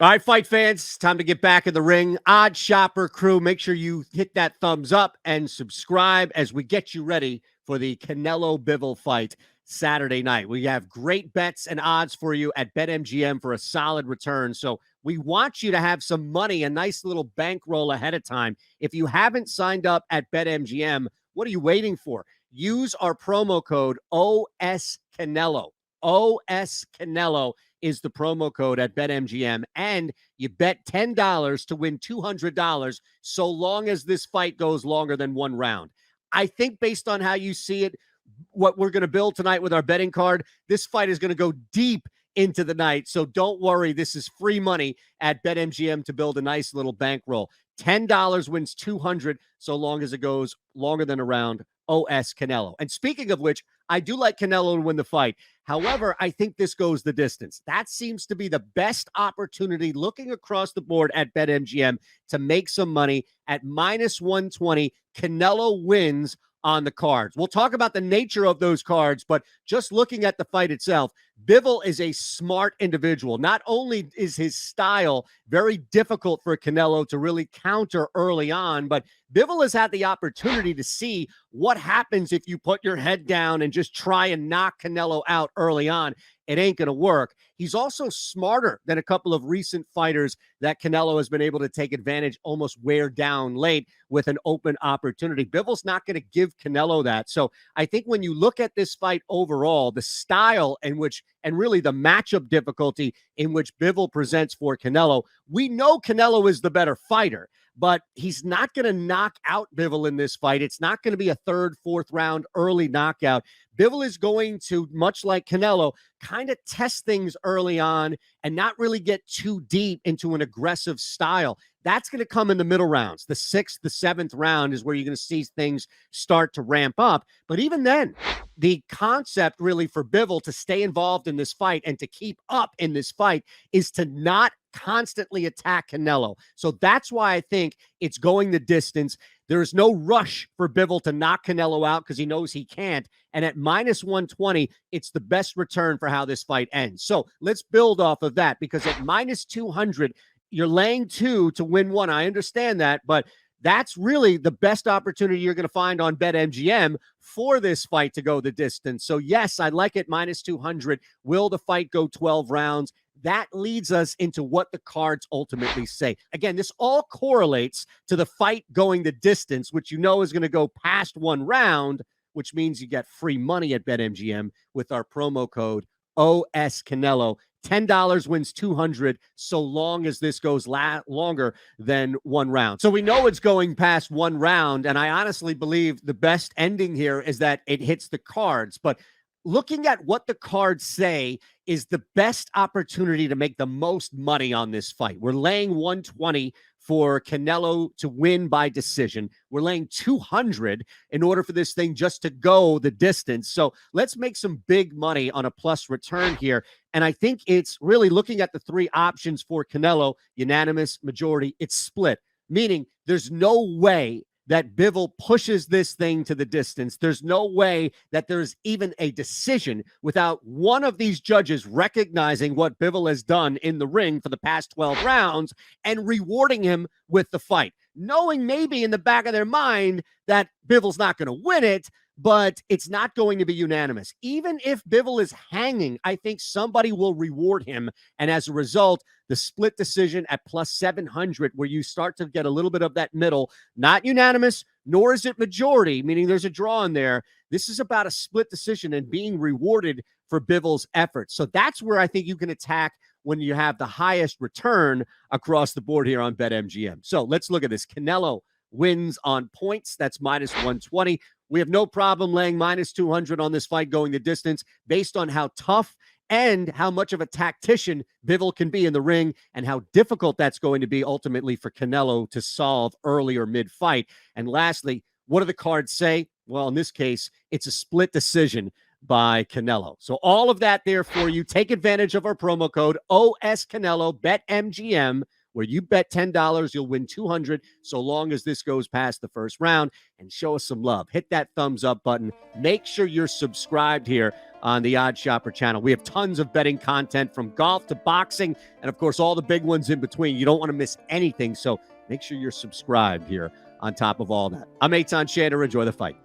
All right, fight fans, time to get back in the ring. OddsShopper crew, make sure you hit that thumbs up and subscribe as we get you ready for the Canelo Bivol fight Saturday night. We have great bets and odds for you at BetMGM for a solid return. So we want you to have some money, a nice little bankroll ahead of time. If you haven't signed up at BetMGM, what are you waiting for? Use our promo code OSCanelo. OSCanelo is the promo code at BetMGM, and you bet $10 to win $200 so long as this fight goes longer than one round. I think based on how you see it, what we're going to build tonight with our betting card, this fight is going to go deep into the night, so don't worry. This is free money at BetMGM to build a nice little bankroll. $10 wins $200 so long as it goes longer than a round. OS Canelo. And speaking of which, I do like Canelo to win the fight. However, I think this goes the distance. That seems to be the best opportunity looking across the board at BetMGM to make some money at minus 120. Canelo wins on the cards. We'll talk about the nature of those cards, but just looking at the fight itself, Bivol is a smart individual. Not only is his style very difficult for Canelo to really counter early on, but Bivol has had the opportunity to see what happens if you put your head down and just try and knock Canelo out early on. It ain't going to work. He's also smarter than a couple of recent fighters that Canelo has been able to take advantage, almost wear down late with an open opportunity. Bivol's not going to give Canelo that. So I think when you look at this fight overall, the style in which, and really the matchup difficulty in which Bivol presents for Canelo, we know Canelo is the better fighter, but he's not going to knock out Bivol in this fight. It's not going to be a third, fourth round early knockout. Bivol is going to, much like Canelo, kind of test things early on and not really get too deep into an aggressive style. That's going to come in the middle rounds. The 6th, the 7th round is where you're going to see things start to ramp up. But even then, the concept really for Bivol to stay involved in this fight and to keep up in this fight is to not constantly attack Canelo. So that's why I think it's going the distance. There's no rush for Bivol to knock Canelo out because he knows he can't. And at minus 120, it's the best return for how this fight ends. So let's build off of that, because at minus 200, you're laying 2 to win 1. I understand that, but that's really the best opportunity you're going to find on BetMGM for this fight to go the distance. So yes, I like it minus 200. Will the fight go 12 rounds? That leads us into what the cards ultimately say. Again, this all correlates to the fight going the distance, which you know is going to go past one round, which means you get free money at BetMGM with our promo code OSCanelo. $10 wins $200 so long as this goes longer than one round. So we know it's going past one round, and I honestly believe the best ending here is that it hits the cards. But looking at what the cards say is the best opportunity to make the most money on this fight. We're laying 120 for Canelo to win by decision. We're laying 200 in order for this thing just to go the distance. So let's make some big money on a plus return here. And I think it's really looking at the three options for Canelo: unanimous, majority, it's split, meaning there's no way that Bivol pushes this thing to the distance. There's no way that there's even a decision without one of these judges recognizing what Bivol has done in the ring for the past 12 rounds and rewarding him with the fight, knowing maybe in the back of their mind that Bivol's not going to win it, but it's not going to be unanimous. Even if Bivol is hanging, I think somebody will reward him. And as a result, the split decision at plus 700, where you start to get a little bit of that middle, not unanimous, nor is it majority, meaning there's a draw in there. This is about a split decision and being rewarded for Bivol's efforts. So that's where I think you can attack when you have the highest return across the board here on BetMGM. So let's look at this. Canelo wins on points. That's minus 120. We have no problem laying minus 200 on this fight going the distance based on how tough and how much of a tactician Bivol can be in the ring and how difficult that's going to be ultimately for Canelo to solve early or mid-fight. And lastly, what do the cards say? Well, in this case, it's a split decision by Canelo. So all of that there for you. Take advantage of our promo code OSCanelo, BetMGM, where you bet $10, you'll win 200 so long as this goes past the first round. And show us some love. Hit that thumbs up button. Make sure you're subscribed here on the OddsShopper channel. We have tons of betting content from golf to boxing and, of course, all the big ones in between. You don't want to miss anything, so make sure you're subscribed here on top of all that. I'm Eytan Shander. Enjoy the fight.